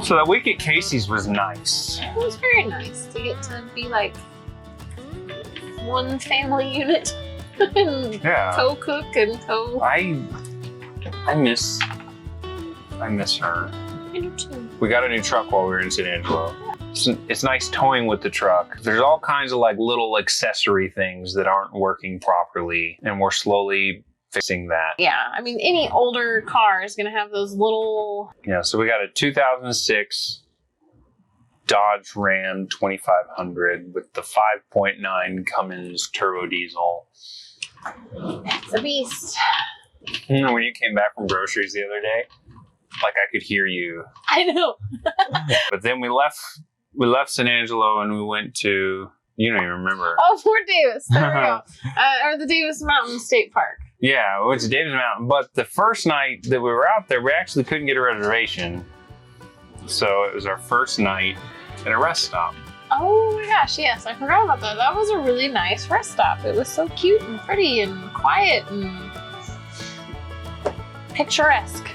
So that week at Casey's was nice. It was very nice to get to be like one family unit and Yeah. co-cook and co. I miss her. I do too. We got a new truck while we were in San Angelo. It's nice towing with the truck. There's all kinds of like little accessory things that aren't working properly, and we're slowly fixing that. Yeah, I mean, any older car is going to have those little... Yeah, so we got a 2006 Dodge Ram 2500 with the 5.9 Cummins turbo diesel. It's a beast. You know, when you came back from groceries the other day, like I could hear you. I know. But then we left San Angelo and we went to, you don't even remember. Oh, Fort Davis. There we go. Or the Davis Mountain State Park. Yeah, we went to Davis Mountain. But the first night that we were out there, we actually couldn't get a reservation. So it was our first night at a rest stop. Oh my gosh, yes, I forgot about that. That was a really nice rest stop. It was so cute and pretty and quiet and picturesque.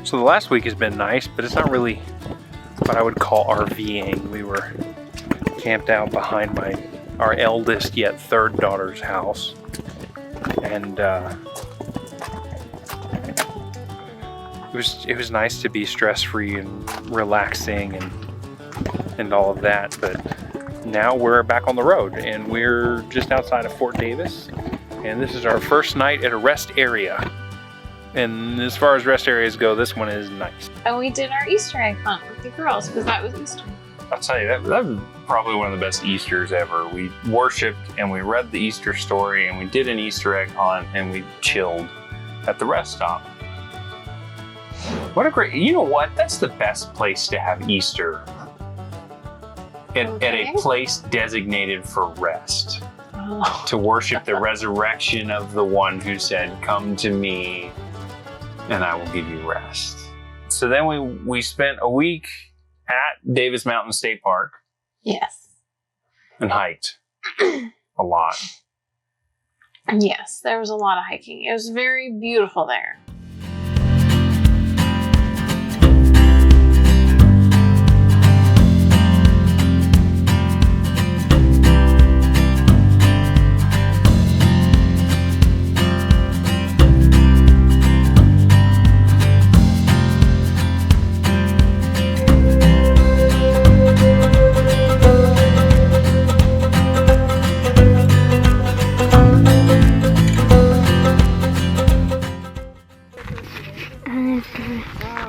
So the last week has been nice, but it's not really what I would call RVing. We were camped out behind our eldest yet third daughter's house, and it was nice to be stress-free and relaxing and all of that. But now we're back on the road, and we're just outside of Fort Davis, and this is our first night at a rest area. And as far as rest areas go, this one is nice. And we did our Easter egg hunt with the girls because that was Easter. I'll tell you, that was probably one of the best Easters ever. We worshiped and we read the Easter story and we did an Easter egg hunt and we chilled at the rest stop. What a great, you know what? That's the best place to have Easter. At a place designated for rest. Oh. To worship the resurrection of the one who said, "Come to me and I will give you rest." So then we spent a week at Davis Mountain State Park. Yes. And hiked a lot. Yes, there was a lot of hiking. It was very beautiful there.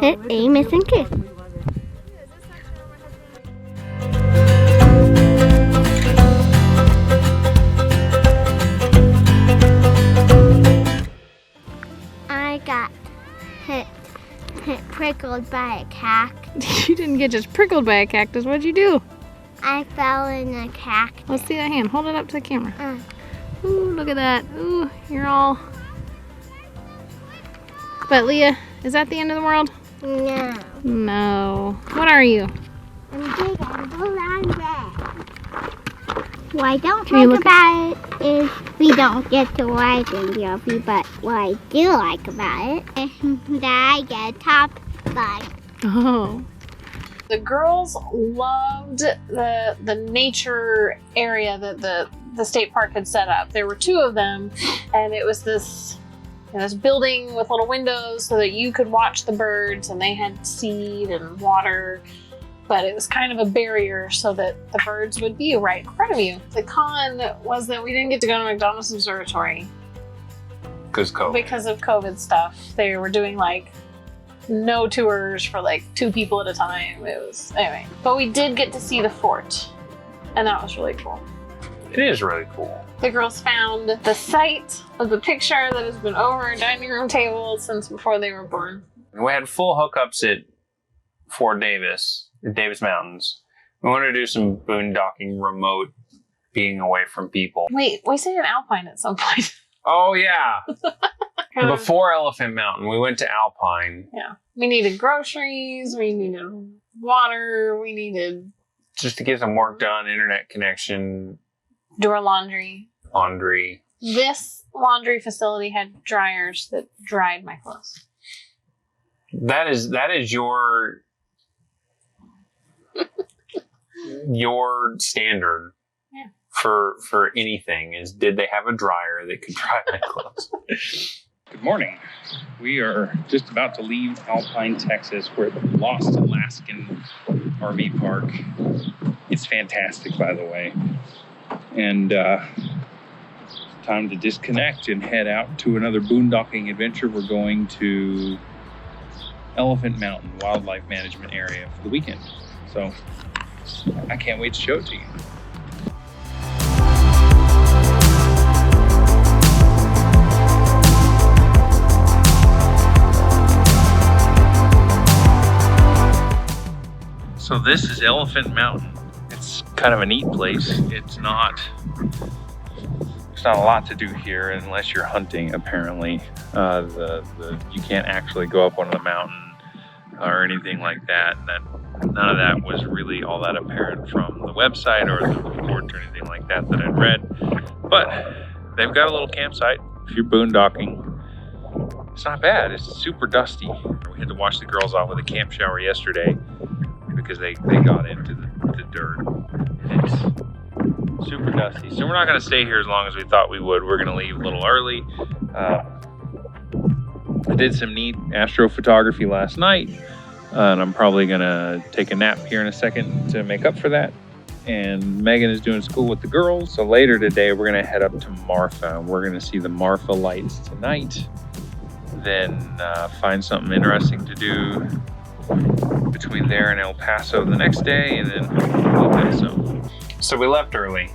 Hit a missing kiss. I got hit prickled by a cactus. You didn't get just prickled by a cactus. What'd you do? I fell in a cactus. Let's see that hand. Hold it up to the camera. Ooh, look at that. Ooh, you're all... But Leah, is that the end of the world? No. No. What are you? I'm big and blue and red. What I don't Can you like look about it is we don't get to ride in the RV, but what I do like about it is that I get top spot. Oh. The girls loved the nature area that the state park had set up. There were two of them, and it was this building with little windows so that you could watch the birds, and they had seed and water, but it was kind of a barrier so that the birds would be right in front of you. The con was that we didn't get to go to McDonald's Observatory. Because COVID. Because of COVID stuff. They were doing like no tours for like 2 people at a time. It was, anyway. But we did get to see the fort, and that was really cool. It is really cool. The girls found the site of the picture that has been over our dining room table since before they were born. We had full hookups at Fort Davis, at Davis Mountains. We wanted to do some boondocking remote, being away from people. Wait, we stayed in Alpine at some point. Oh, yeah. Before Elephant Mountain, we went to Alpine. Yeah. We needed groceries, we needed water, we needed... Just to get some work done, internet connection. Do our laundry. Laundry. This laundry facility had dryers that dried my clothes. That is your standard for anything is, did they have a dryer that could dry my clothes? Good morning. We are just about to leave Alpine, Texas. We're at the Lost Alaskan RV park. It's fantastic, by the way. And time to disconnect and head out to another boondocking adventure. We're going to Elephant Mountain Wildlife Management Area for the weekend. So I can't wait to show it to you. So this is Elephant Mountain. It's kind of a neat place. There's not a lot to do here unless you're hunting, apparently. You can't actually go up on the mountain or anything like that. None of that was really all that apparent from the website or the reports or anything like that I'd read. But they've got a little campsite if you're boondocking. It's not bad. It's super dusty. We had to wash the girls off with a camp shower yesterday because they got into the dirt. It's super dusty. So we're not gonna stay here as long as we thought we would. We're gonna leave a little early. I did some neat astrophotography last night, and I'm probably gonna take a nap here in a second to make up for that. And Megan is doing school with the girls. So later today, we're gonna head up to Marfa. We're gonna see the Marfa Lights tonight. Then find something interesting to do between there and El Paso the next day, and then El Paso. So we left early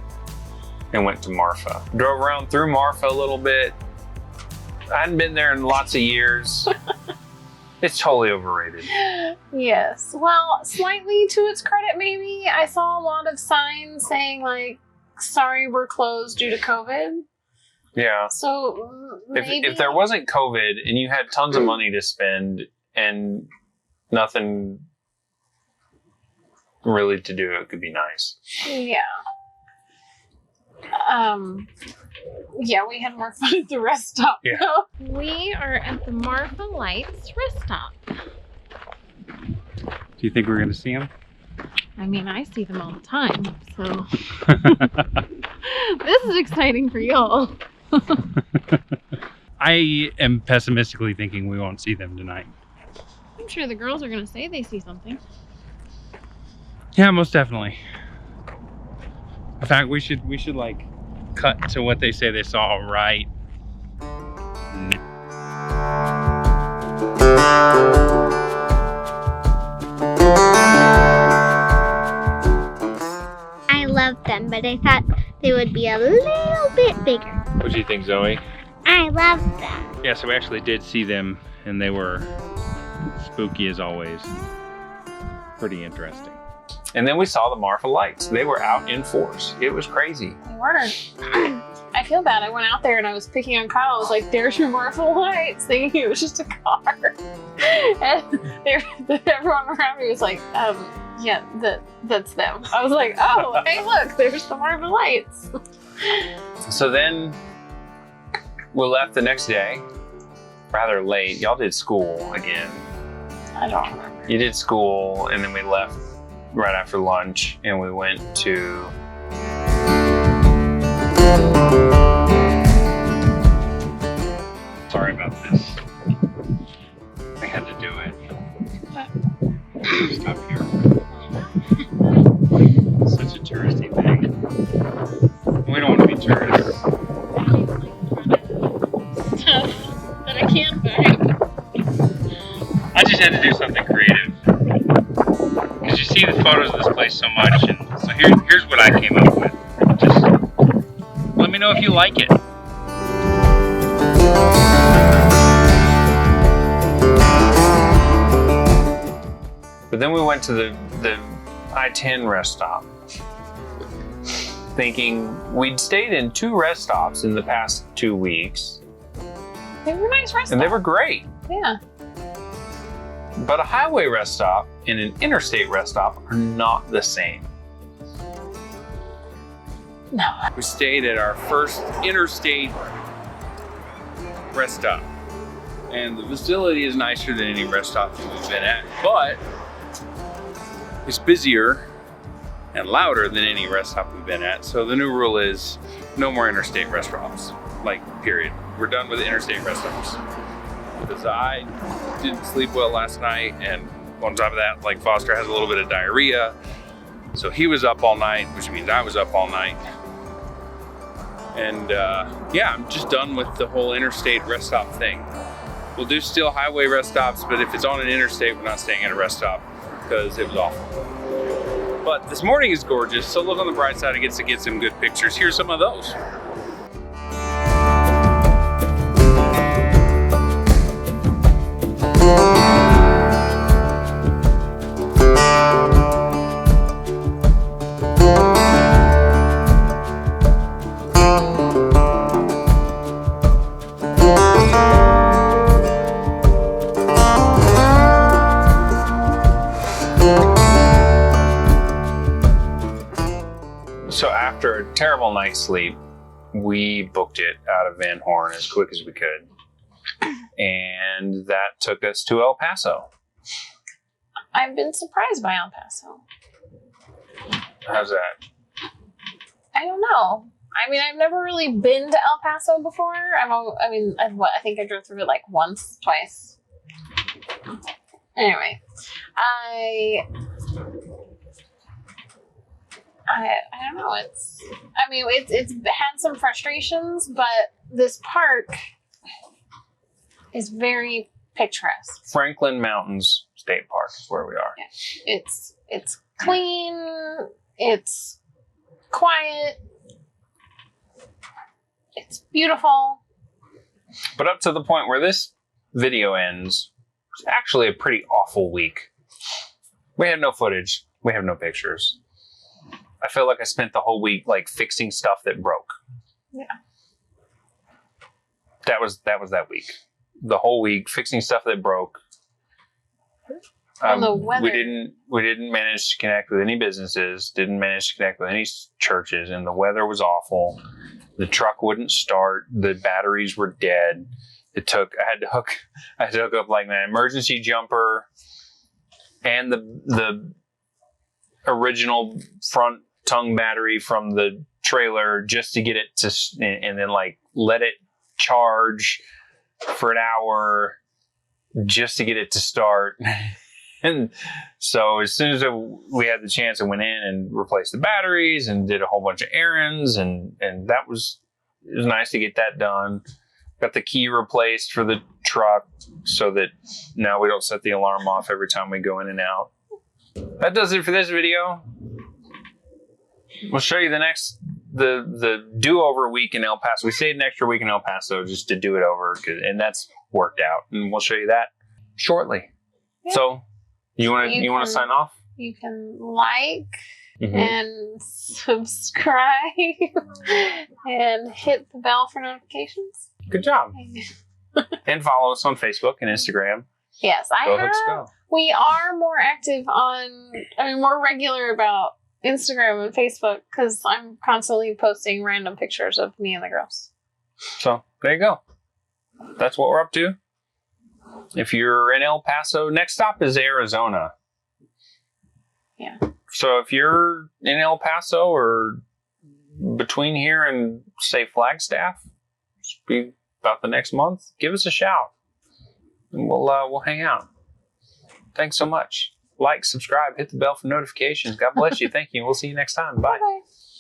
and went to Marfa. Drove around through Marfa a little bit. I hadn't been there in lots of years. It's totally overrated. Yes. Well, slightly to its credit, maybe. I saw a lot of signs saying, like, sorry, we're closed due to COVID. Yeah. So maybe... If there wasn't COVID and you had tons of money to spend and nothing really to do, it could be nice. Yeah. Yeah, we had more fun at the rest stop. Yeah. We are at the Marfa Lights rest stop. Do you think we're going to see them? I mean, I see them all the time, so this is exciting for y'all. I am pessimistically thinking we won't see them tonight. I'm sure the girls are going to say they see something. Yeah, most definitely. In fact, we should like cut to what they say they saw right. I love them, but I thought they would be a little bit bigger. What do you think, Zoe? I love them. Yeah, so we actually did see them, and they were spooky as always. Pretty interesting. And then we saw the Marfa Lights. They were out in force. It was crazy. They weren't. I feel bad. I went out there and I was picking on Kyle. I was like, there's your Marfa Lights, thinking it was just a car. And everyone around me was like, yeah, that's them. I was like, oh, hey, look, there's the Marfa Lights. So then we left the next day, rather late. Y'all did school again. I don't remember. You did school, and then we left right after lunch, and we went to... Sorry about this. I had to do it. Stop here. Such a touristy thing. We don't want to be tourists. Stuff that I can't find. I just had to do something creative. Because you see the photos of this place so much, and so here's what I came up with. Just let me know if you like it. But then we went to the I-10 rest stop, thinking we'd stayed in 2 rest stops in the past 2 weeks, They were nice rest stops. And they were great. Yeah. But a highway rest stop and an interstate rest stop are not the same. No. We stayed at our first interstate rest stop. And the facility is nicer than any rest stop that we've been at, but it's busier and louder than any rest stop we've been at. So the new rule is no more interstate rest stops, like period. We're done with interstate rest stops. Because I didn't sleep well last night, and on top of that, like Foster has a little bit of diarrhea. So he was up all night, which means I was up all night. And yeah, I'm just done with the whole interstate rest stop thing. We'll do still highway rest stops, but if it's on an interstate, we're not staying at a rest stop because it was awful. But this morning is gorgeous, so look on the bright side, I get to get some good pictures. Here's some of those. So after a terrible night's sleep, we booked it out of Van Horn as quick as we could. And that took us to El Paso. I've been surprised by El Paso. How's that? I don't know. I mean, I've never really been to El Paso before. I think I drove through it like once, twice. Anyway, I don't know. It's had some frustrations, but this park is very picturesque. Franklin Mountains State Park is where we are. Yeah. It's clean. It's quiet. It's beautiful. But up to the point where this video ends, it's actually a pretty awful week. We have no footage. We have no pictures. I feel like I spent the whole week like fixing stuff that broke. Yeah. That was that week. The whole week fixing stuff that broke. The weather. We didn't manage to connect with any businesses. Didn't manage to connect with any churches, and the weather was awful. The truck wouldn't start. The batteries were dead. I had to hook up like my emergency jumper and the original front tongue battery from the trailer just to get it to, and then like let it charge for an hour just to get it to start. And so as soon as we had the chance, I went in and replaced the batteries and did a whole bunch of errands, and it was nice to get that done. Got the key replaced for the truck so that now we don't set the alarm off every time we go in and out. That does it for this video. We'll show you the do-over week in El Paso. We stayed an extra week in El Paso just to do it over, and that's worked out. And we'll show you that shortly. Yeah. So you want to sign off? You can like and subscribe and hit the bell for notifications. Good job. And follow us on Facebook and Instagram. Yes, we are more active more regular about Instagram and Facebook because I'm constantly posting random pictures of me and the girls. So there you go. That's what we're up to. If you're in El Paso, next stop is Arizona. Yeah. So if you're in El Paso or between here and say Flagstaff, be about the next month, give us a shout and we'll hang out. Thanks so much. Like, subscribe, hit the bell for notifications. God bless you. Thank you. We'll see you next time. Bye. Bye-bye.